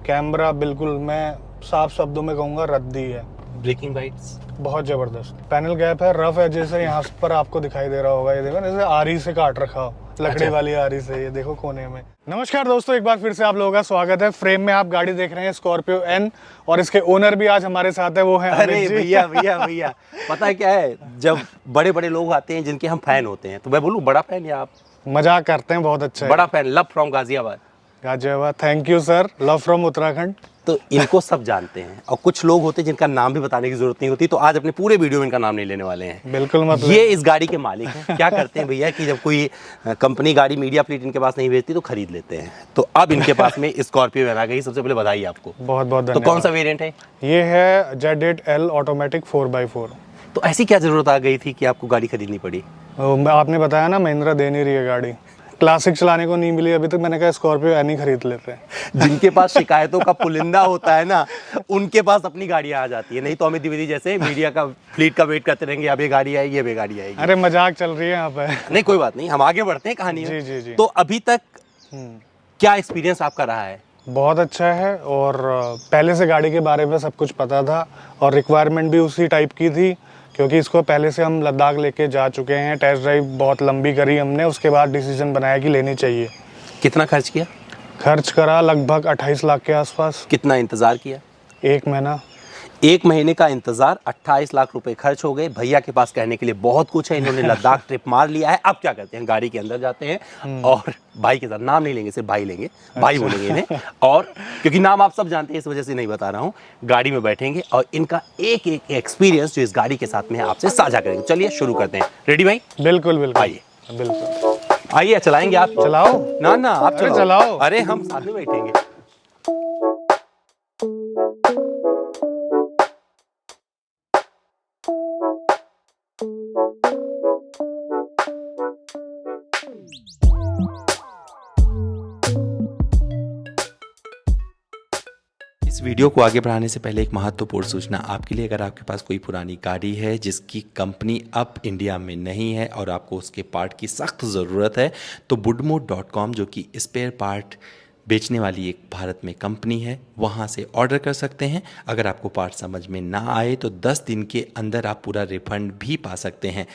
Camera बिल्कुल, मैं साफ शब्दों में कहूँगा रद्दी है। ब्रेकिंग लाइट्स बहुत जबरदस्त। पैनल गैप है, रफ है, जैसे यहाँ पर आपको दिखाई दे रहा होगा, ये देखो जैसे आरी से काट रखा हो, लकड़ी अच्छा। वाली आरी से, ये देखो कोने में। नमस्कार दोस्तों, एक बार फिर से आप लोगों का स्वागत है। फ्रेम में आप गाड़ी देख रहे हैं स्कॉर्पियो एन, और इसके ओनर भी आज हमारे साथ है, वो है अरे अमित जी। भैया भैया भैया, पता है क्या है, जब बड़े बड़े लोग आते हैं जिनके हम फैन होते हैं, तो मैं बोलूँ बड़ा फैन या आप? मजाक करते हैं, बहुत अच्छा है। बड़ा fan, love from Ghaziabad. Ghaziabad, thank you sir, love from Uttarakhand. तो इनको सब जानते हैं, और कुछ लोग होते हैं जिनका नाम भी बताने की जरूरत नहीं होती, तो आज अपने पूरे वीडियो में इनका नाम नहीं लेने वाले हैं। बिल्कुल, मतलब ये इस गाड़ी के मालिक हैं। क्या करते हैं भैया कि जब कोई कंपनी गाड़ी मीडिया प्लेट इनके पास नहीं भेजती तो खरीद लेते हैं। तो अब इनके पास में स्कॉर्पियो आ गई। सबसे पहले बधाई आपको। बहुत बहुत तो धन्यवाद। कौन सा वेरिएंट है? ये है Z8L ऑटोमेटिक 4x4। तो ऐसी क्या जरूरत आ गई थी कि आपको गाड़ी खरीदनी पड़ी? आपने बताया ना, महिंद्रा दे नहीं रही है गाड़ी, क्लासिक चलाने को नहीं मिली अभी तक, मैंने कहा स्कॉर्पियो एन ही खरीद लेते हैं। जिनके पास शिकायतों का पुलिंदा होता है ना, उनके पास अपनी गाड़ियां आ जाती है। नहीं तो अमित द्विवेदी जैसे मीडिया का फ्लीट का वेट करते रहेंगे, अब ये गाड़ी आएगी, ये गाड़ी आएगी। अरे मजाक चल रही है यहाँ पे। नहीं कोई बात नहीं, हम आगे बढ़ते हैं कहानी में। जी जी जी। तो अभी तक क्या एक्सपीरियंस आपका रहा है? बहुत अच्छा है, और पहले से गाड़ी के बारे में सब कुछ पता था, और रिक्वायरमेंट भी उसी टाइप की थी, क्योंकि इसको पहले से हम लद्दाख लेके जा चुके हैं। टेस्ट ड्राइव बहुत लंबी करी हमने, उसके बाद डिसीजन बनाया कि लेनी चाहिए। कितना खर्च किया? खर्च करा लगभग 28 लाख के आसपास। कितना इंतजार किया? 1 महीना। 1 महीने का इंतजार, 28 लाख रुपए खर्च हो गए। भैया के पास कहने के लिए बहुत कुछ है, इन्होंने लद्दाख ट्रिप मार लिया है। अब क्या करते हैं, गाड़ी के अंदर जाते हैं और भाई के साथ, नाम नहीं लेंगे, सिर्फ भाई लेंगे, भाई बोलेंगे इन्हें, और क्योंकि नाम आप सब जानते हैं इस वजह से नहीं बता रहा हूँ। गाड़ी में बैठेंगे और इनका एक एक एक्सपीरियंस जो इस गाड़ी के साथ में है आपसे साझा करेंगे। चलिए शुरू करते हैं। रेडी भाई? बिल्कुल बिल्कुल, आइए बिल्कुल आइए, चलाएंगे आप? चलाओ ना ना, आप अरे चलाओ। अरे हम साथ में बैठेंगे। इस वीडियो को आगे बढ़ाने से पहले एक महत्वपूर्ण सूचना आपके लिए। अगर आपके पास कोई पुरानी गाड़ी है जिसकी कंपनी अब इंडिया में नहीं है और आपको उसके पार्ट की सख्त ज़रूरत है, तो budmo.com, जो कि स्पेयर पार्ट बेचने वाली एक भारत में कंपनी है, वहाँ से ऑर्डर कर सकते हैं। अगर आपको पार्ट समझ में ना आए तो 10 दिन के अंदर आप पूरा रिफंड भी पा सकते हैं।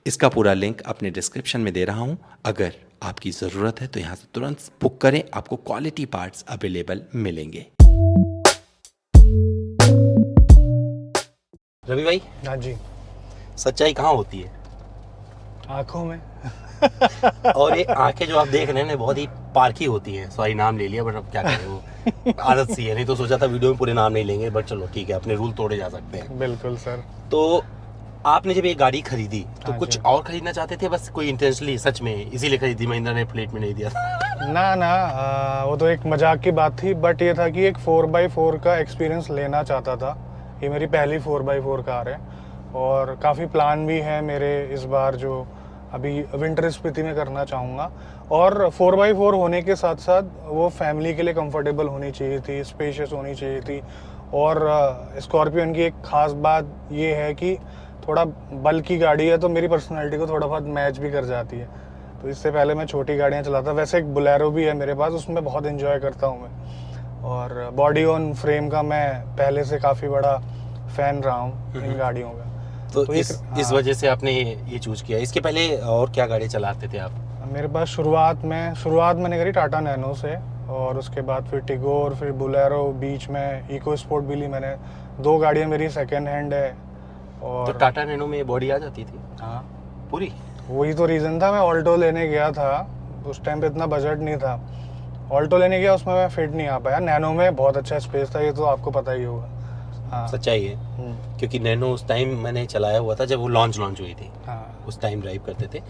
इसका पूरा लिंक अपने डिस्क्रिप्शन में दे रहा हूँ। अगर आपकी ज़रूरत है तो यहाँ से तुरंत बुक करें, आपको क्वालिटी पार्ट्स अवेलेबल मिलेंगे। रवि भाई, हाँ जी। सच्चाई कहाँ होती है? आंखों में। और ये आंखें जो आप देख रहे हैं बहुत ही पारखी होती हैं। सॉरी नाम ले लिया, बट अब क्या करें, वो आदत सी है। नहीं तो सोचा था वीडियो में पूरे नाम नहीं लेंगे, बट चलो ठीक है, अपने रूल तोड़े जा सकते हैं। बिल्कुल सर। तो आपने जब ये गाड़ी खरीदी तो हाँ कुछ जी। और खरीदना चाहते थे, बस कोई इंटेंशनली सच में इसीलिए खरीदी, महिंद्रा ने प्लेट में नहीं दिया था? ना ना, वो तो एक मजाक की बात थी, बट ये था कि एक 4x4 का एक्सपीरियंस लेना चाहता था। ये मेरी पहली 4x4 कार है, और काफ़ी प्लान भी है मेरे इस बार, जो अभी विंटर स्पीति में करना चाहूँगा। और 4x4 होने के साथ साथ वो फैमिली के लिए कंफर्टेबल होनी चाहिए थी, स्पेशियस होनी चाहिए थी। और स्कॉर्पियन की एक ख़ास बात ये है कि थोड़ा बल्कि गाड़ी है, तो मेरी पर्सनैलिटी को थोड़ा बहुत मैच भी कर जाती है। तो इससे पहले मैं छोटी गाड़ियाँ चलाता, वैसे एक बोलेरो भी है मेरे पास, उसमें बहुत एंजॉय करता हूँ मैं। और बॉडी ऑन फ्रेम का मैं पहले से काफ़ी बड़ा फ़ैन रहा हूँ इन गाड़ियों का। तो इस वजह से आपने ये चूज किया। इसके पहले और क्या गाड़ी चलाते थे आप? मेरे पास शुरुआत मैंने करी टाटा नैनो से, और उसके बाद फिर टिगोर, फिर बोलेरो, बीच में इको स्पोर्ट भी ली मैंने। 2 गाड़ियाँ मेरी सेकेंड हैंड है। और तो टाटा नैनो में बॉडी आ जाती थी? हाँ, पूरी? वही तो रीज़न था। मैं ऑल्टो लेने गया था, उस टाइम पे इतना बजट नहीं था। ऑल्टो लेने गया, उसमें मैं फिट नहीं आ पाया। नैनो में बहुत अच्छा स्पेस था, ये तो आपको पता ही होगा। हाँ, सच्चाई है, क्योंकि नैनो उस टाइम मैंने चलाया हुआ था जब वो लॉन्च हुई थी। हाँ, उस टाइम ड्राइव करते थे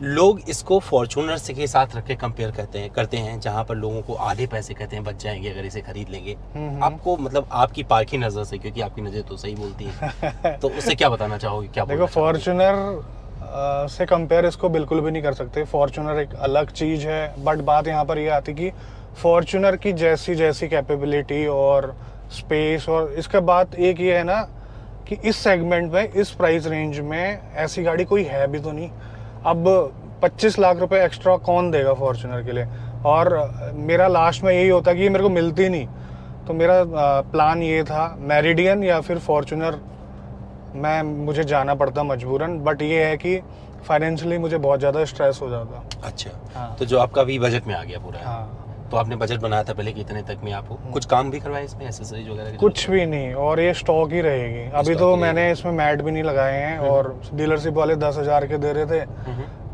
लोग। इसको फॉर्च्यूनर से के साथ रख के कंपेयर करते हैं जहाँ पर लोगों को आधे पैसे कहते हैं बच जाएंगे अगर इसे खरीद लेंगे। आपको मतलब आपकी पारखी नज़र से, क्योंकि आपकी नज़र तो सही बोलती है, तो उससे क्या बताना चाहोगे? क्या देखो, फॉर्च्यूनर से कंपेयर इसको बिल्कुल भी नहीं कर सकते। फॉर्च्यूनर एक अलग चीज़ है, बट बात यहाँ पर ये आती कि फॉर्च्यूनर की जैसी कैपेबिलिटी और स्पेस, और इसका बात एक ये है ना कि इस सेगमेंट में, इस प्राइस रेंज में ऐसी गाड़ी कोई है भी तो नहीं। अब 25 लाख रुपए एक्स्ट्रा कौन देगा फॉर्च्यूनर के लिए? और मेरा लास्ट में यही होता कि ये मेरे को मिलती नहीं। तो मेरा प्लान ये था मैरिडियन या फिर फॉर्च्यूनर मुझे जाना पड़ता मजबूरन, बट ये है कि फाइनेंशियली मुझे बहुत ज़्यादा स्ट्रेस हो जाता। अच्छा। हाँ। तो जो आपका अभी बजट में आ गया पूरा, हाँ। तो आपने बजट बनाया था पहले कि इतने तक में आपको कुछ काम भी करवाया इसमें, एसेसरीज वगैरह की कुछ भी नहीं, और ये स्टॉक ही रहेगी। अभी स्टॉक तो ही मैंने रहेगी। इसमें मैट भी नहीं लगाए हैं, और डीलरशिप वाले 10,000 के दे रहे थे,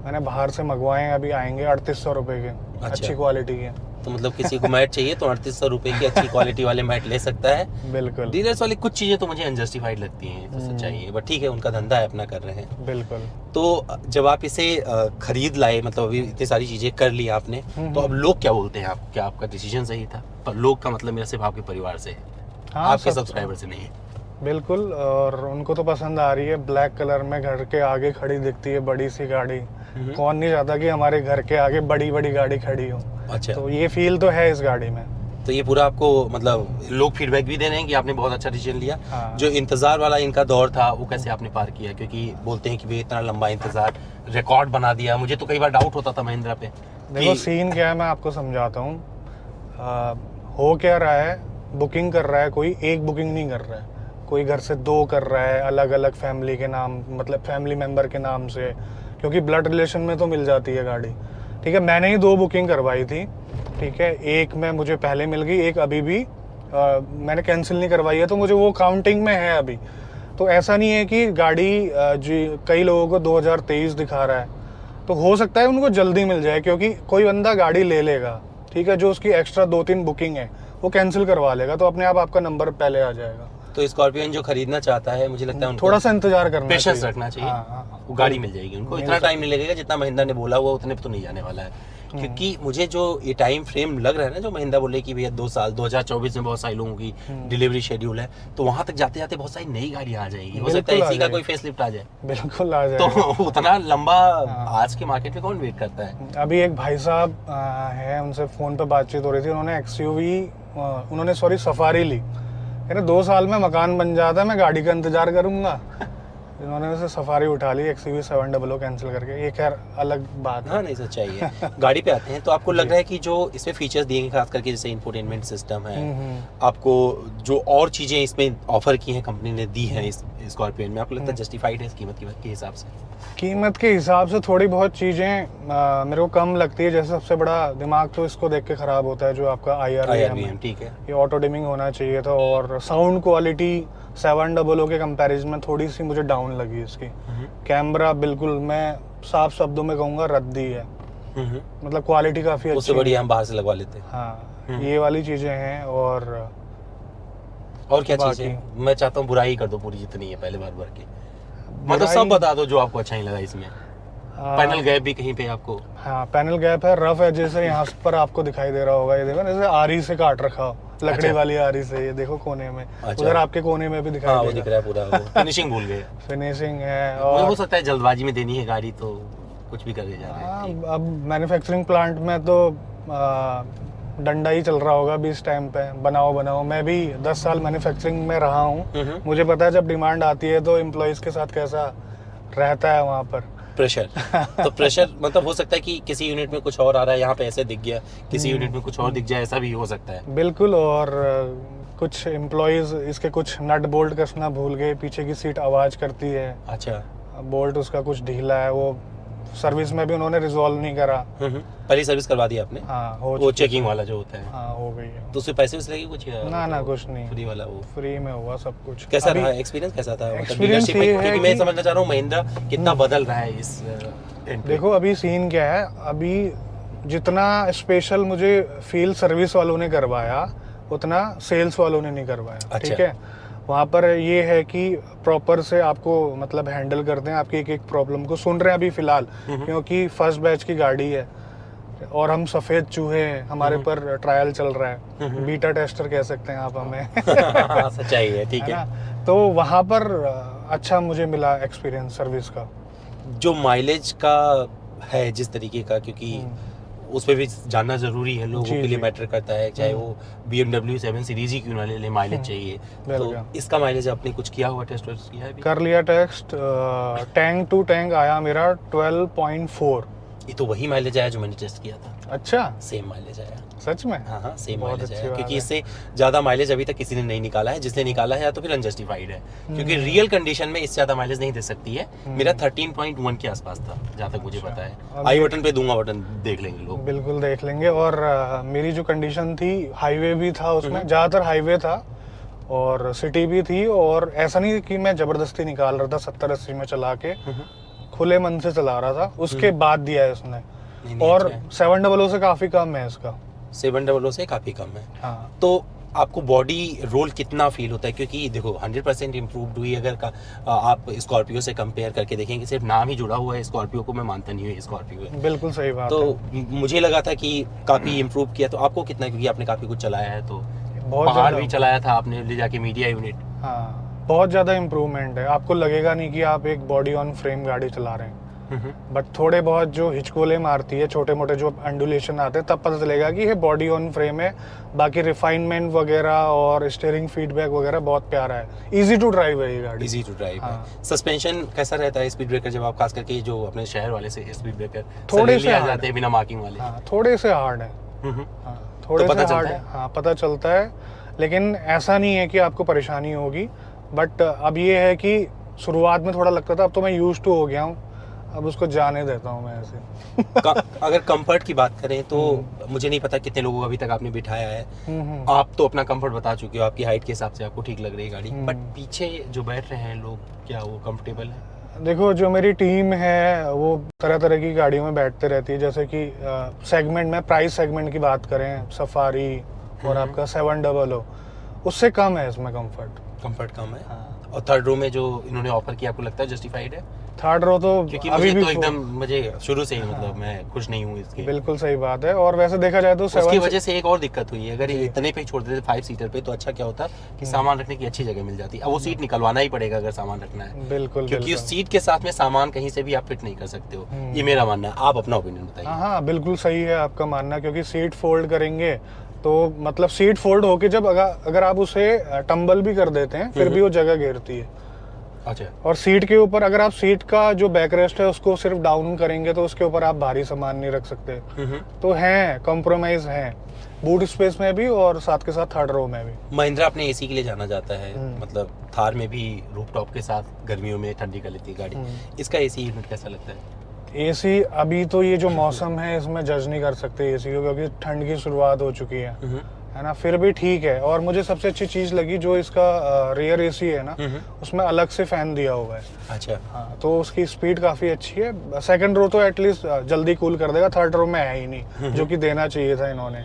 मैंने बाहर से मंगवाए हैं, अभी आएंगे 3800 रुपये के, अच्छी क्वालिटी के। तो मतलब किसी को मैट चाहिए तो 3800 रुपए की अच्छी क्वालिटी वाले मैट ले सकता है। बिल्कुल डीलर्स वाली कुछ चीज़ें तो मुझे अनजस्टिफाइड लगती हैं, तो सच्चाई है, बट ठीक है, उनका धंधा है, अपना कर रहे हैं। बिल्कुल। तो जब आप इसे खरीद लाए, मतलब अभी इतनी सारी चीज़ें कर ली आपने, तो अब लोग क्या बोलते हैं आपको? क्या आपका डिसीजन सही था? पर लोग का मतलब मेरा सिर्फ आपके परिवार से है, हाँ, आपके सब्सक्राइबर से नहीं है। बिल्कुल, और उनको तो पसंद आ रही है। ब्लैक कलर में घर के आगे खड़ी दिखती है बड़ी सी गाड़ी, कौन नहीं चाहता कि हमारे घर के आगे बड़ी बड़ी गाड़ी खड़ी हो। अच्छा। तो ये फील तो है इस गाड़ी में। तो ये पूरा आपको मतलब लोग फीडबैक भी दे रहे हैं कि आपने बहुत अच्छा डिसीजन लिया। हाँ। जो इंतजार वाला इनका दौर था वो कैसे आपने पार किया? क्योंकि बोलते हैं कि भाई इतना लंबा इंतजार, रिकॉर्ड बना दिया। मुझे तो कई बार डाउट होता था महिंद्रा पे। देखो सीन क्या है, मैं आपको समझाता हूँ। हो क्या रहा है, बुकिंग कर रहा है कोई, एक बुकिंग नहीं कर रहा है कोई, घर से 2 कर रहा है, अलग अलग फैमिली के नाम, मतलब फैमिली मेंबर के नाम से, क्योंकि ब्लड रिलेशन में तो मिल जाती है गाड़ी। ठीक है, मैंने ही 2 बुकिंग करवाई थी। ठीक है, एक में मुझे पहले मिल गई, एक अभी भी मैंने कैंसिल नहीं करवाई है, तो मुझे वो काउंटिंग में है अभी। तो ऐसा नहीं है कि गाड़ी जी कई लोगों को 2023 दिखा रहा है, तो हो सकता है उनको जल्दी मिल जाए, क्योंकि कोई बंदा गाड़ी ले लेगा, ठीक है, जो उसकी एक्स्ट्रा 2-3 बुकिंग है वो कैंसिल करवा लेगा, तो अपने आप आपका नंबर पहले आ जाएगा। तो स्कॉर्पियन जो खरीदना चाहता है, मुझे लगता है उनको थोड़ा सा इंतजार करना चाहिए, पेशेंस रखना चाहिए। हाँ। वो गाड़ी मिल जाएगी उनको, इतना टाइम नहीं लगेगा जितना महिंद्रा ने बोला हुआ, उतने पे तो नहीं जाने वाला है। क्योंकि मुझे जो ये टाइम फ्रेम लग रहा है ना, जो महिंद्रा बोले कि भैया 2 साल 2024 में बहुत सारे लोगों की डिलीवरी शेड्यूल है, तो वहां तक जाते जाते बहुत सारी नई गाड़ी आ जाएगी। हो सकता है इसी का कोई फेसलिफ्ट आ जाए। बिल्कुल आ जाएगा। तो उतना लंबा आज के मार्केट में कौन वेट करता है? अभी एक भाई साहब है, उनसे फोन पे बातचीत हो रही थी, उन्होंने सफारी ली। कहते 2 साल में मकान बन जाता है, मैं गाड़ी का इंतजार करूंगा। इन्होंने उसे सफारी उठा ली, XUV 700 कैंसिल करके। ये खैर अलग बात है। हाँ, नहीं सच्चाई है। गाड़ी पे आते हैं, तो आपको लग रहा है कि जो इसमें फीचर्स दिए गए, खास करके जैसे इंफोटेनमेंट सिस्टम है, आपको जो और चीजें इसमें ऑफर की हैं, कंपनी ने दी हैं इस स्कॉर्पियन में, आपको लगता है जस्टिफाइड है इस कीमत के हिसाब से? कीमत के हिसाब से थोड़ी बहुत चीज़ें मेरे को कम लगती है। जैसे सबसे बड़ा दिमाग तो इसको देख के ख़राब होता है, जो आपका IRVM है। ठीक है, ये ऑटो डिमिंग होना चाहिए था, और साउंड क्वालिटी 700 के कंपैरिजन में थोड़ी सी मुझे डाउन लगी इसकी। कैमरा बिल्कुल, मैं साफ शब्दों में कहूँगा रद्दी है, मतलब क्वालिटी काफ़ी अच्छी है। उससे बढ़िया हम बाहर से लगवा लेते हैं। हाँ, ये वाली चीज़ें हैं। और क्या चीज़ें? मैं चाहता हूँ बुराई कर दो पूरी जितनी है पहले बार की, मतलब सब बता दो जो आपको अच्छा नहीं लगा इसमें। पैनल गैप भी कहीं पे आपको? हाँ, पैनल गैप है, रफ है, जैसे यहाँ पर आपको दिखाई दे रहा होगा। ये देखो, जैसे आरी से काट रखा हो, लकड़ी वाली आरी से। ये देखो कोने में, उधर आपके कोने में भी दिखाई वो दिख रहा है पूरा। फिनिशिंग भूल गए। फिनिशिंग है, और हो सकता है जल्दबाजी में देनी है गाड़ी, तो कुछ भी करके जा रहे हैं। अब मैन्युफैक्चरिंग प्लांट में तो डंडा ही चल रहा होगा अभी इस टाइम पे, बनाओ। मैं भी 10 साल मैन्युफैक्चरिंग में रहा हूँ, मुझे पता है जब डिमांड आती है तो एम्प्लॉइज के साथ कैसा रहता है वहाँ पर प्रेशर। तो प्रेशर मतलब हो सकता है कि किसी यूनिट में कुछ और आ रहा है, यहाँ पे ऐसे दिख गया, किसी यूनिट में कुछ और दिख जाए, ऐसा भी हो सकता है। बिल्कुल। और कुछ एम्प्लॉइज इसके कुछ नट बोल्ट कसना भूल गए, पीछे की सीट आवाज करती है। अच्छा। बोल्ट उसका कुछ ढीला है, वो सर्विस में भी उन्होंने रिजॉल्व नहीं करा। पहली सर्विस करवा दी आपने? हाँ, वो चेकिंग वाला जो होता है। हाँ, हो गई है। तो उससे पैसे भी लगे कुछ? ना कुछ नहीं, फ्री वाला, वो फ्री में हुआ सब कुछ। कैसा रहा एक्सपीरियंस? कैसा था एक्सपीरियंस? क्योंकि मैं समझना चाह रहा हूँ महिंद्रा कितना बदल रहा है इस। देखो अभी सीन क्या है, अभी जितना स्पेशल मुझे फील सर्विस वालों ने करवाया, उतना सेल्स वालों ने नहीं करवाया। ठीक है, वहाँ पर ये है कि प्रॉपर से आपको मतलब हैंडल करते हैं, आपकी एक प्रॉब्लम को सुन रहे हैं अभी फिलहाल, क्योंकि फर्स्ट बैच की गाड़ी है और हम सफ़ेद चूहे हैं, हमारे पर ट्रायल चल रहा है, बीटा टेस्टर कह सकते हैं आप हमें। सच्चाई है, ठीक है। तो वहाँ पर अच्छा मुझे मिला एक्सपीरियंस सर्विस का। जो माइलेज का है जिस तरीके का, क्योंकि उस पर भी जानना जरूरी है, लोगों के लिए मैटर करता है, चाहे वो BMW 7 सीरीज ही क्यों ना ले ले, माइलेज चाहिए। तो इसका माइलेज आपने कुछ किया हुआ, टेस्ट किया है? कर लिया टेस्ट, टैंक टू टैंक आया मेरा 12.4। ये तो वही माइलेज आया जो मैंने टेस्ट किया था, अच्छा, सेम माइलेज आया। सच में? हाँ हाँ, सेम बहुत माइलेज अच्छी आया, बात क्योंकि है। इससे ज़्यादा माइलेज अभी तक किसी ने नहीं निकाला है। जिसने निकाला है या तो फिर अनजस्टिफाइड है, क्योंकि रियल कंडीशन में इससे ज़्यादा माइलेज नहीं दे सकती है। मेरा 13.1 के आसपास था जहाँ तक मुझे पता है। अब आई बटन पे दूंगा, बटन देख लेंगे लोग। बिल्कुल देख लेंगे। और मेरी जो कंडीशन थी, हाईवे भी था उसमें, ज़्यादातर हाईवे था और सिटी भी थी, और ऐसा नहीं कि मैं ज़बरदस्ती निकाल रहा था 70-80 में चला के, खुले मन से चला रहा था। उसके बाद दिया है उसने, नहीं, और अच्छा है। 700 से काफ़ी कम है इसका। 700 से काफ़ी कम है। हाँ, तो आपको बॉडी रोल कितना फील होता है? क्योंकि देखो 100% इम्प्रूव्ड हुई अगर आप स्कॉर्पियो से कंपेयर करके देखेंगे। सिर्फ नाम ही जुड़ा हुआ है स्कॉर्पियो को, मैं मानता नहीं हूँ स्कॉर्पियो है। बिल्कुल सही बात तो है। मुझे लगा था कि काफ़ी इम्प्रूव किया। तो आपको कितना, क्योंकि आपने काफ़ी कुछ चलाया है, तो बहुत पहाड़ ज़्यादा। भी चलाया था आपने ले जाके, मीडिया यूनिट। हाँ, बहुत ज़्यादा इम्प्रूवमेंट है। आपको लगेगा नहीं कि आप एक बॉडी ऑन फ्रेम गाड़ी चला रहे हैं, बट थोड़े बहुत जो हिचकोले मारती है, छोटे मोटे जो अंडुलेशन आते हैं, तब पता चलेगा कि ये बॉडी ऑन फ्रेम है। बाकी रिफाइनमेंट वगैरह और स्टीयरिंग फीडबैक वगैरह बहुत प्यारा है। इजी टू ड्राइव है ये गाड़ी। इजी टू ड्राइव है। हाँ। सस्पेंशन कैसा रहता है? स्पीड ब्रेकर जब आप खास करके जो अपने शहर वाले से स्पीड ब्रेकर थोड़े से आ hard जाते हैं बिना मार्किंग वाले। हाँ, थोड़े से हार्ड है। हम्म। हाँ, थोड़े तो पता से हार्ड चलता है। है? हाँ, पता चलता है, लेकिन ऐसा नहीं है कि आपको परेशानी होगी। बट अब ये है कि शुरुआत में थोड़ा लगता था, अब तो मैं यूज्ड टू हो गया हूँ, अब उसको जाने देता हूँ मैं ऐसे। अगर कंफर्ट की बात करें तो मुझे नहीं पता कितने लोगों को अभी तक आपने बिठाया है। आप तो अपना कंफर्ट बता चुके हो, आपकी हाइट के हिसाब से आपको ठीक लग रही है गाड़ी, बट पीछे जो बैठ रहे हैं लोग, क्या वो कंफर्टेबल है? देखो, जो मेरी टीम है वो तरह तरह की गाड़ियों में बैठते रहती है। जैसे कि सेगमेंट में, प्राइस सेगमेंट की बात करें, सफारी और आपका 700, उससे कम है इसमें कंफर्ट कम है। हाँ। और थर्ड रो में जो इन्होंने ऑफर किया, आपको लगता है जस्टिफाइड है? थर्ड रो तो क्योंकि अभी मुझे भी तो एकदम, मुझे शुरू से ही मतलब मैं खुश नहीं हूँ इसके। बिल्कुल सही बात है। और वैसे देखा जाए तो उसकी वजह से एक और दिक्कत हुई है, अगर ये इतने पे छोड़ देते 5 सीटर पे तो अच्छा क्या होता कि सामान रखने की अच्छी जगह मिल जाती। अब वो सीट निकलवाना ही पड़ेगा अगर सामान रखना है, बिल्कुल, क्योंकि उस सीट के साथ में सामान कहीं से भी आप फिट नहीं कर सकते हो। ये मेरा मानना है, आप अपना ओपिनियन बताइए। हाँ हाँ, बिल्कुल सही है आपका मानना, क्योंकि सीट फोल्ड करेंगे तो मतलब सीट फोल्ड होके जब अगर आप उसे टंबल भी कर देते हैं, फिर भी वो जगह घेरती है। अच्छा। और सीट के ऊपर अगर आप सीट का जो बैकरेस्ट है उसको सिर्फ डाउन करेंगे तो उसके ऊपर आप भारी सामान नहीं रख सकते। तो हैं, कॉम्प्रोमाइज हैं बूट स्पेस में भी और साथ के साथ थर्ड रो में भी। महिंद्रा अपने एसी के लिए जाना जाता है, मतलब थार में भी रूफटॉप के साथ गर्मियों में ठंडी कर लेती है गाड़ी। इसका एसी यूनिट कैसा लगता है? एसी अभी तो ये जो मौसम है इसमें जज नहीं कर सकते एसी को, क्योंकि ठंड की शुरुआत हो चुकी है ना। फिर भी ठीक है। और मुझे सबसे अच्छी चीज लगी जो इसका रियर एसी है ना, उसमें अलग से फैन दिया हुआ है। अच्छा। हाँ, तो उसकी स्पीड काफी अच्छी है। सेकंड रो तो एटलीस्ट जल्दी कूल कर देगा, थर्ड रो में है ही नहीं, जो कि देना चाहिए था इन्होंने।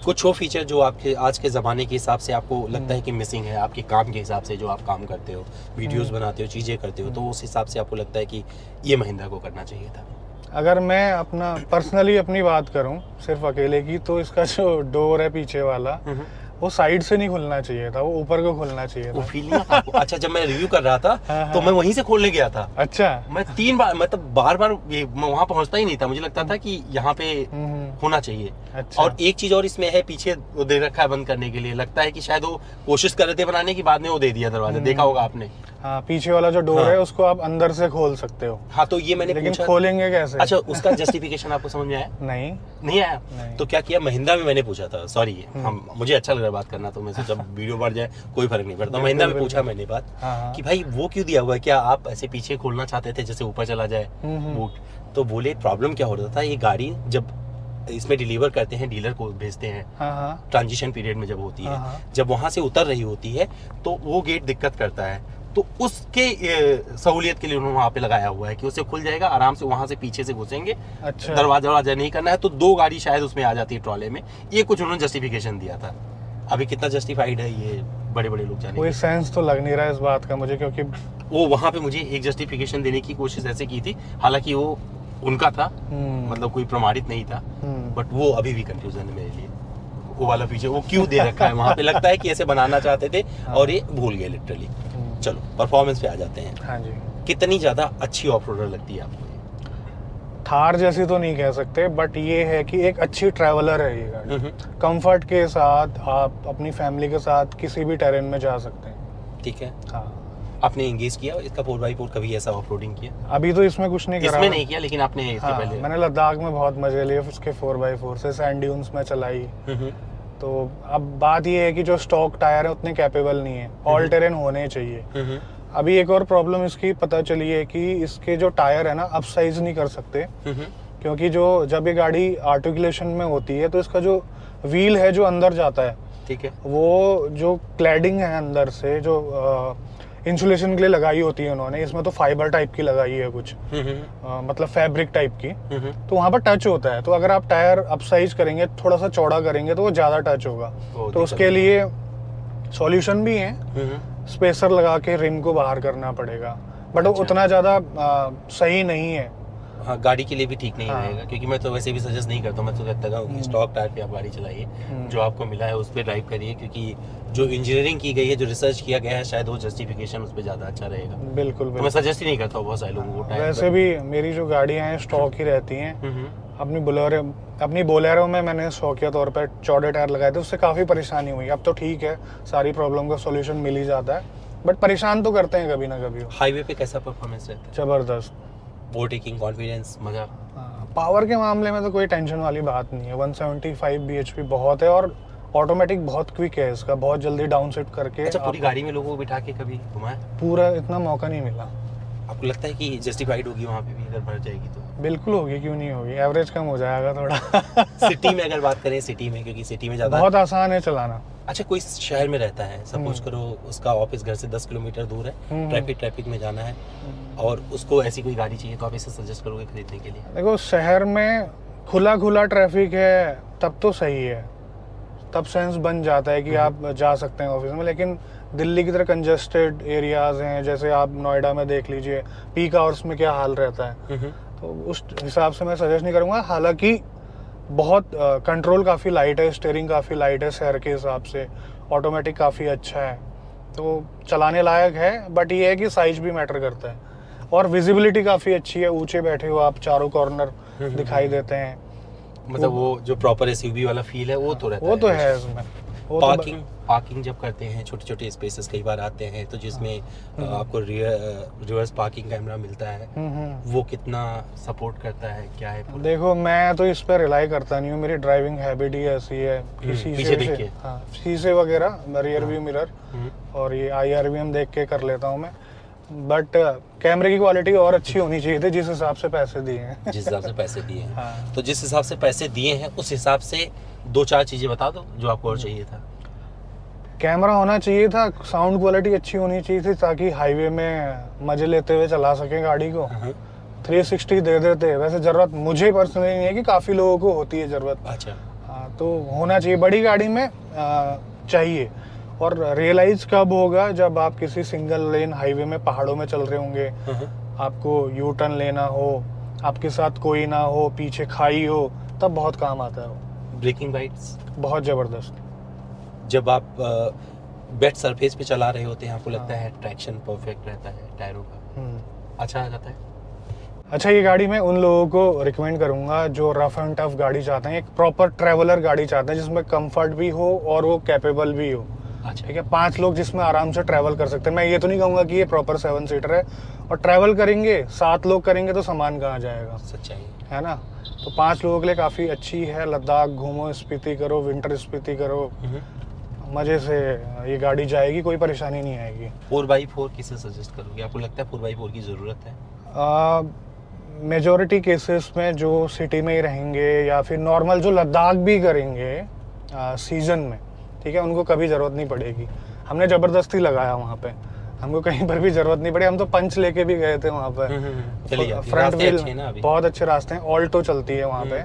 कुछ वो फीचर जो आपके आज के ज़माने के हिसाब से आपको लगता है कि मिसिंग है, आपके काम के हिसाब से, जो आप काम करते हो, वीडियोस बनाते हो, चीज़ें करते हो, तो उस हिसाब से आपको लगता है कि ये महिंद्रा को करना चाहिए था? अगर मैं अपना पर्सनली अपनी बात करूं सिर्फ अकेले की, तो इसका जो डोर है पीछे वाला, वो साइड से नहीं खुलना चाहिए था, वो ऊपर को खुलना चाहिए वो था। फील नहीं आता आपको? अच्छा, जब मैं रिव्यू कर रहा था तो मैं वहीं से खोलने गया था। अच्छा। मैं 3 बार, मतलब बार मैं वहां पहुंचता ही नहीं था, मुझे लगता था कि यहाँ पे होना चाहिए। अच्छा। और एक चीज और इसमें है, पीछे वो दे रखा है बंद करने के लिए, लगता है कि शायद वो कोशिश कर रहे थे बनाने की, बाद में वो दे दिया दरवाजा, देखा होगा आपने। हाँ, पीछे वाला जो डोर है उसको आप अंदर से खोल सकते हो। हाँ, तो ये मैंने लेकिन पूछा। खोलेंगे कैसे? अच्छा, उसका जस्टिफिकेशन आपको समझ में आया? नहीं। नहीं आया? नहीं। तो क्या किया, महिंद्रा में मैंने पूछा था, सॉरी हम मुझे अच्छा लग रहा है बात करना, तो मैं सोचा वीडियो बढ़ जाए, कोई फर्क नहीं पड़ता। महिंद्रा में पूछा मैंने बात हाँ। कि भाई वो क्यों दिया हुआ है, क्या आप ऐसे पीछे खोलना चाहते थे जैसे ऊपर चला जाए बूट? तो बोले प्रॉब्लम क्या हो रहा था, ये गाड़ी जब इसमें डिलीवर करते हैं, डीलर को भेजते हैं, हाँ। ट्रांजिशन पीरियड में जब होती है, हाँ। जब वहां से उतर रही होती है तो वो गेट दिक्कत करता है, तो उसके सहूलियत के लिए उन्होंने वहां पे लगाया हुआ है कि उसे खुल जाएगा आराम से, वहां से पीछे से घुसेंगे। अच्छा। दरवाजा नहीं करना है तो 2 गाड़ी शायद उसमें आ जाती है ट्रॉले में। ये कुछ उन्होंने जस्टिफिकेशन दिया था। अभी कितना जस्टिफाइड है ये बड़े बड़े लोग जाने। कोई सेंस तो लग नहीं रहा है इस बात का मुझे, क्योंकि वो वहां पे मुझे एक जस्टिफिकेशन देने की कोशिश ऐसे की थी, हालांकि वो उनका था, मतलब कोई प्रमाणित नहीं था, बट वो अभी भी कंफ्यूजन है मेरे लिए। वो वाला फीचर वो क्यों दे रखा है वहां पे, लगता है कि ऐसे बनाना चाहते थे और ये भूल गए लिटरली। चलो परफॉर्मेंस पे आ जाते हैं। हाँ जी। कितनी ज्यादा अच्छी ऑफ रोडर लगती है आपको? थार जैसी तो नहीं कह सकते, बट ये है कि एक अच्छी ट्रैवलर है ये गाड़ी। कंफर्ट के साथ आप अपनी फैमिली के साथ किसी भी टेरेन में जा सकते हैं। ठीक है। हाँ, आपने एंगेज किया इसका 4x4 कभी ऐसा ऑफ रोडिंग किया? अभी तो इसमें कुछ नहीं करा। इसमें नहीं किया, लेकिन आपने इसके हाँ, पहले। मैंने लद्दाख में बहुत मजे लिए उसके 4x4 से, सैंड ड्यून्स में चलाई। तो अब बात ये है कि जो स्टॉक टायर है उतने कैपेबल नहीं है, ऑल टेरेन होने चाहिए। अभी एक और प्रॉब्लम इसकी पता चली है कि इसके जो टायर है ना अब साइज नहीं कर सकते, क्योंकि जो जब ये गाड़ी आर्टिकुलेशन में होती है तो इसका जो व्हील है जो अंदर जाता है, ठीक है, वो जो क्लैडिंग है अंदर से जो इंसुलेशन के लिए लगाई होती है उन्होंने, इसमें तो फाइबर टाइप की लगाई है कुछ, मतलब फैब्रिक टाइप की, तो वहाँ पर टच होता है। तो अगर आप टायर अप साइज करेंगे, थोड़ा सा चौड़ा करेंगे तो वो ज़्यादा टच होगा। तो उसके लिए सॉल्यूशन भी है, स्पेसर लगा के रिम को बाहर करना पड़ेगा, बट वो उतना ज़्यादा सही नहीं है। हाँ, गाड़ी के लिए भी ठीक नहीं हाँ। रहेगा, क्योंकि मैं तो वैसे भी सजेस्ट नहीं करता हूँ। मैं तो कहता हूँ कि स्टॉक टायर पे आप गाड़ी चलाइए, जो आपको मिला है उस पर ड्राइव करिए, क्योंकि जो इंजीनियरिंग की गई है, जो रिसर्च किया गया है, शायद वो जस्टिफिकेशन उस पर ज़्यादा अच्छा रहेगा। बिल्कुल तो मैं सजेस्ट ही नहीं करता हूँ बहुत सारे लोगों को टायर। वैसे भी मेरी जो गाड़ियाँ हैं स्टॉक ही रहती हैं। अपनी बोलेरो में मैंने शौकिया तौर पर चौड़े टायर लगाए थे, उससे काफ़ी परेशानी हुई। अब तो ठीक है, सारी प्रॉब्लम का सोल्यूशन मिल ही जाता है, बट परेशान तो करते हैं कभी ना कभी। हाईवे पे कैसा परफॉर्मेंस रहता है? जबरदस्त, ओवरटेकिंग, कॉन्फिडेंस, मजा। पावर के मामले में तो कोई टेंशन वाली बात नहीं है। 175 bhp बहुत है, और ऑटोमेटिक बहुत क्विक है इसका, बहुत जल्दी डाउन शिफ्ट करके। अच्छा, पूरी गाड़ी में लोगों को बिठा के कभी घुमाया? पूरा इतना मौका नहीं मिला। आपको लगता है कि जस्टिफाइड होगी वहाँ पे भी अगर बढ़ जाएगी तो? बिल्कुल होगी, क्यों नहीं होगी, एवरेज कम हो जाएगा थोड़ा। सिटी में अगर बात करें, सिटी में, क्योंकि सिटी में ज़्यादा बहुत आसान है चलाना। अच्छा, कोई शहर में रहता है, सपोज करो उसका ऑफिस घर से 10 किलोमीटर दूर है, ट्रैफिक में जाना है, और उसको ऐसी कोई गाड़ी चाहिए, तो आप इसे सजेस्ट करोगे खरीदने के लिए? देखो, शहर में खुला ट्रैफिक है तब तो सही है, तब सेंस बन जाता है कि आप जा सकते हैं ऑफिस में। लेकिन दिल्ली की तरह कंजेस्टेड एरियाज हैं, जैसे आप नोएडा में देख लीजिए, पीक आवर्स में क्या हाल रहता है, तो उस हिसाब से मैं सजेस्ट नहीं करूँगा। हालांकि बहुत कंट्रोल काफ़ी लाइट है, स्टीयरिंग काफ़ी लाइट है शहर के हिसाब से, ऑटोमेटिक काफ़ी अच्छा है, तो चलाने लायक है। बट ये है कि साइज भी मैटर करता है, और विजिबिलिटी काफ़ी अच्छी है, ऊंचे बैठे हो आप, चारों कॉर्नर दिखाई देते हैं। मतलब वो जो प्रॉपर एसयूवी वाला फील है वो तो रहता है। वो तो है इसमें। पार्किंग जब करते हैं, छोटे छोटे स्पेसेस कई बार आते हैं, तो जिसमें आपको रिवर्स पार्किंग कैमरा मिलता है, वो कितना सपोर्ट करता है, क्या है? देखो, मैं तो इस पर रिलाई करता नहीं हूँ, मेरी ड्राइविंग हैबिट ही ऐसी है कि शीशे वगैरह, रियर व्यू मिरर और ये IRVM देख के कर लेता हूँ मैं। बट कैमरे की क्वालिटी और अच्छी होनी चाहिए थी, जिस हिसाब से पैसे दिए हैं। जिस हिसाब से पैसे दिए हैं, हाँ। तो जिस हिसाब से पैसे दिए हैं उस हिसाब से 2-4 चीजें बता दो जो आपको और चाहिए था। कैमरा होना चाहिए था, साउंड क्वालिटी अच्छी होनी चाहिए थी, ताकि हाईवे में मजे लेते हुए चला सकें गाड़ी को। 360 दे देते, वैसे जरूरत मुझे पर्सनली नहीं है, कि काफ़ी लोगों को होती है ज़रूरत। अच्छा, हाँ, तो होना चाहिए बड़ी गाड़ी में, चाहिए। और रियलाइज कब होगा, जब आप किसी सिंगल लेन हाईवे में पहाड़ों में चल रहे होंगे, आपको यू टर्न लेना हो, आपके साथ कोई ना हो, पीछे खाई हो, तब बहुत काम आता है वो। ब्रेकिंग राइड्स बहुत ज़बरदस्त। जब आप वेट सरफेस पे चला रहे होते हैं, आपको लगता है ट्रैक्शन परफेक्ट रहता है टायरों का, अच्छा आ जाता है? अच्छा, ये गाड़ी मैं उन लोगों को रिकमेंड करूंगा जो रफ एंड टफ गाड़ी चाहते हैं, एक प्रॉपर ट्रैवलर गाड़ी चाहते हैं जिसमें कंफर्ट भी हो और वो कैपेबल भी हो। अच्छा, ठीक है, 5 लोग जिसमें आराम से ट्रैवल कर सकते हैं। मैं ये तो नहीं कहूँगा कि ये प्रॉपर 7 सीटर है, और ट्रैवल करेंगे 7 लोग करेंगे तो सामान कहाँ जाएगा, सच्चाई है ना। तो 5 लोगों के लिए काफ़ी अच्छी है। लद्दाख घूमो, स्पीति करो, विंटर स्पीति करो, मज़े से ये गाड़ी जाएगी, कोई परेशानी नहीं आएगी। 4x4 किसे सजेस्ट करोगे? आपको लगता है 4x4 की ज़रूरत है? मेजॉरिटी केसेस में जो सिटी में ही रहेंगे, या फिर नॉर्मल जो लद्दाख भी करेंगे सीजन में, ठीक है, उनको कभी ज़रूरत नहीं पड़ेगी। हमने ज़बरदस्ती लगाया वहाँ पे, हमको कहीं पर भी ज़रूरत नहीं पड़ी। हम तो पंच लेके भी गए थे वहाँ पर। फ्रंट व्हील बहुत अच्छे रास्ते हैं, ऑल्टो चलती है वहाँ पे,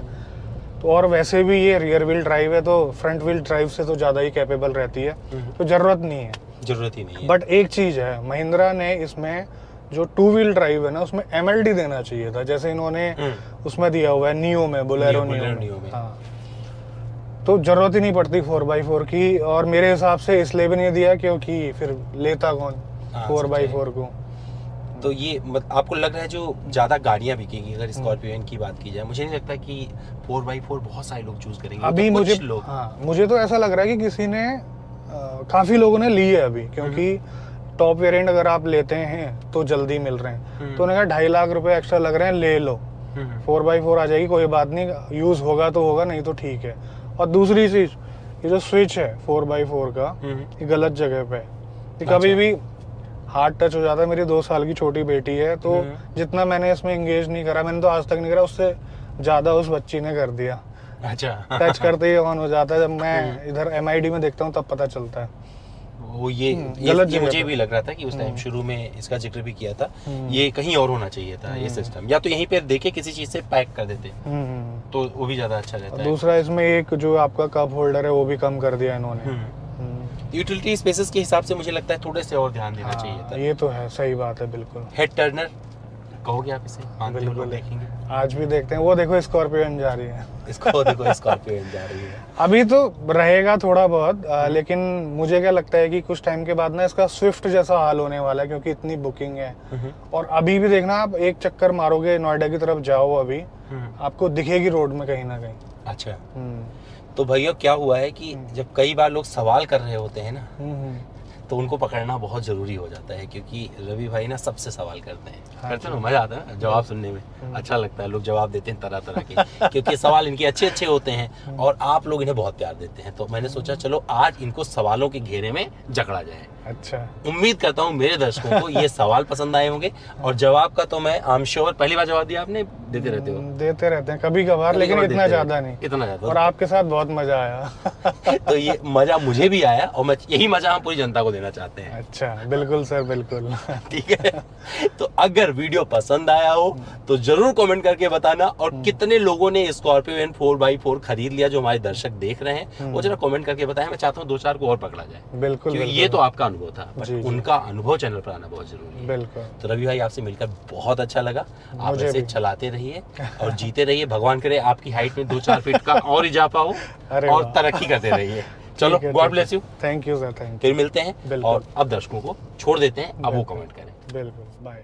तो और वैसे भी ये रियर व्हील ड्राइव है, तो फ्रंट व्हील ड्राइव से तो ज़्यादा ही कैपेबल रहती है, तो ज़रूरत नहीं है। ज़रूरत ही नहीं है। बट एक चीज़ है, महिंद्रा ने इसमें जो 2 व्हील ड्राइव है ना, उसमें MLD देना चाहिए था, जैसे इन्होंने उसमें दिया हुआ है नियो में, बोलेरो नियो में। हाँ, तो जरूरत ही नहीं पड़ती 4x4 की, और मेरे हिसाब से इसलिए भी नहीं दिया क्योंकि फिर लेता कौन 4x4 को। तो ये आपको लग रहा है जो ज़्यादा गाड़ियाँ बिकेगी, अगर स्कॉर्पियो की बात की जाए, मुझे नहीं लगता कि 4x4 बहुत सारे लोग चूज करेंगे अभी। मुझे तो ऐसा लग रहा है कि किसी ने काफ़ी लोगों ने ली है अभी, क्योंकि टॉप वेरिएंट अगर आप लेते हैं तो जल्दी मिल रहे हैं, तो उन्होंने कहा 2.5 लाख रुपए एक्स्ट्रा लग रहे हैं, ले लो, 4x4 आ जाएगी, कोई बात नहीं, यूज़ होगा तो होगा, नहीं तो ठीक है। और दूसरी चीज़, ये जो स्विच है 4x4 का, ये गलत जगह पे है, ये कभी भी हार्ड टच हो जाता है। मेरी 2 साल की छोटी बेटी है, तो जितना मैंने इसमें एंगेज नहीं करा, मैंने तो आज तक नहीं करा, उससे ज़्यादा उस बच्ची ने कर दिया। अच्छा। टच करते ही ऑन हो जाता है, जब मैं इधर MID में देखता हूँ तब पता चलता है। वो ये मुझे भी लग रहा था कि उस टाइम शुरू में इसका जिक्र भी किया था, ये कहीं और होना चाहिए था ये सिस्टम, या तो यहीं पे देखे किसी चीज से पैक कर देते तो वो भी ज्यादा अच्छा रहता है। दूसरा इसमें एक जो आपका कप होल्डर है वो भी कम कर दिया इन्होंने। यूटिलिटी स्पेसेस के हिसाब से मुझे लगता है थोड़े से और ध्यान देना चाहिए था। ये तो है, सही बात है, बिल्कुल। हेड टर्नर कहोगे आप इसे? बिल्कुल देखेंगे, आज भी देखते हैं। वो देखो स्कॉर्पियो जा रही है, इसको देखो स्कॉर्पियो जा रही है। अभी तो रहेगा थोड़ा बहुत, लेकिन मुझे क्या लगता है कि कुछ टाइम के बाद ना इसका स्विफ्ट जैसा हाल होने वाला है, क्योंकि इतनी बुकिंग है। और अभी भी देखना, आप एक चक्कर मारोगे नोएडा की तरफ जाओ, अभी आपको दिखेगी रोड में कहीं ना कहीं। अच्छा, तो भैया क्या हुआ है कि जब कई बार लोग सवाल कर रहे होते हैं ना, तो उनको पकड़ना बहुत जरूरी हो जाता है, क्योंकि रवि भाई ना सबसे सवाल करते हैं। करते हैं ना, मजा आता है जवाब सुनने में, अच्छा लगता है। लोग जवाब देते हैं तरह तरह के, क्योंकि सवाल इनके अच्छे अच्छे होते हैं और आप लोग इन्हें बहुत प्यार देते हैं। तो मैंने सोचा चलो आज इनको सवालों के घेरे में जकड़ा जाए। अच्छा, उम्मीद करता हूँ मेरे दर्शकों को ये सवाल पसंद आए होंगे, और जवाब का तो मैं आई एम श्योर, पहली बार जवाब दिया आपने, देते रहते हो? देते रहते हैं कभी कभार, लेकिन इतना ज्यादा नहीं, इतना ज्यादा। और आपके साथ बहुत मजा आया। तो ये मजा मुझे भी आया, और मैं यही मजा हम पूरी जनता को देना चाहते हैं। अच्छा, बिल्कुल सर, बिल्कुल। ठीक है, तो अगर वीडियो पसंद आया हो तो जरूर कमेंट करके बताना, और कितने लोगों ने स्कॉर्पियो एन 4x4 खरीद लिया जो हमारे दर्शक देख रहे हैं, वो जरा कमेंट करके बताएं। मैं चाहता हूँ 2-4 को और पकड़ा जाए। बिल्कुल, ये तो आपका अनुभव था, बट उनका अनुभव चैनल पर आना बहुत जरूरी है। बिल्कुल। तो रवि भाई, आपसे मिलकर बहुत अच्छा लगा। आप ऐसे चलाते रहिए और जीते रहिए। भगवान करे आपकी हाइट में 2-4 फीट का और इजाफा हो और तरक्की करते रहिए। चलो, God bless you. Thank you sir, thank you. फिर मिलते हैं, और अब दर्शकों को छोड़ देते हैं, अब वो कमेंट करें। बिल्कुल, बाय।